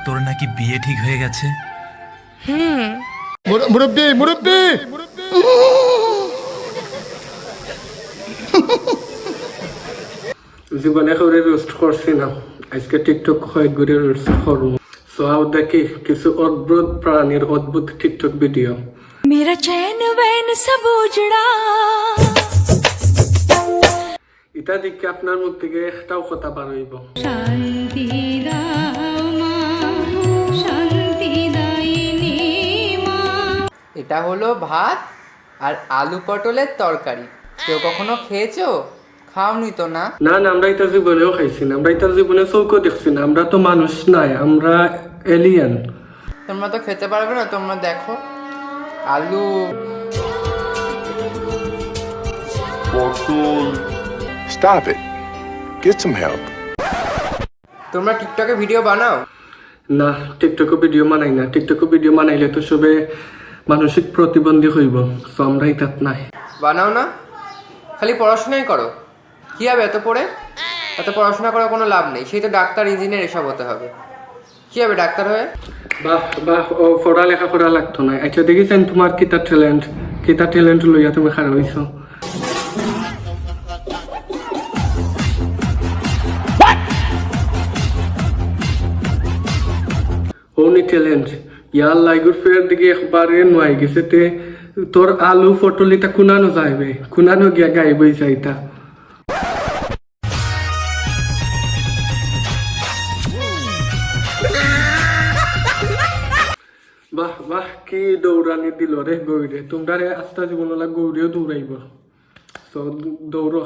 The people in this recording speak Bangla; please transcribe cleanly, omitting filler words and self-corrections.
তোর নাকি বিয়ে ঠিক হয়ে গেছে? মুরব্বি মুরব্বি জীবনে করে রোস্ট করছি না, আজকে টিকটক কয়েক ঘুরে রোস্ট করবো। সো দেখি কিছু অদ্ভুত প্রাণীর অদ্ভুত টিকটক ভিডিও। मेरा चैन वैन सब उजड़ा। এটা দেখে আপনার মুখ থেকে একটাও কথা বার হইব। शांति दाओ माँ, शांति दायिनी माँ। এটা হলো ভাত আর আলু পটলের তরকারি। কেউ কখনো খেয়েছো? খাওনি তো না? না না, আমরা এটা জীবনেও খাইছি না, আমরা এটা জীবনে চৌকেও দেখছি না, আমরা তো মানুষ নাই, আমরা এলিয়েন। তোমরা তো খেতে পারবে না, তোমরা দেখো আলু Stop it. Get some help. তোমরা টিকটকে ভিডিও বানাও? না, টিকটকে ভিডিও বানাই না, টিকটকে ভিডিও বানাইলে তো সবে মানসিক প্রতিবন্ধী হইব, সো আমরা এটাত নাই। বানাও না, খালি পড়াশোনাই করো। কি হবে এত পড়ে? এত পড়াশোনা করার কোনো লাভ নেই, সেই তো ডাক্তার ইঞ্জিনিয়ার এসব হতে হবে। কি হবে ডাক্তার হয়ে? বাহ বাহ, ও পড়ালেখা করা লাগতো না। আচ্ছা দেখেছেন তোমার কিতা ট্যালেন্ট লইয়া তুমি খারাপ হইছো। ওনি ট্যালেন্ট ইয়ার লাইগুর ফের দিকে একবারে নয় গেছে তে তোর আলু ফটলিটা কুনানো যাইবে, কুনানো গিয়া গাইবই যাইতা। বাহ বাহ, কি দৌড়ানি দিল রে গৌরে, তোমরা রে আস্তা জীবন গৌরেও দৌড়াইব। তো দৌড়ো।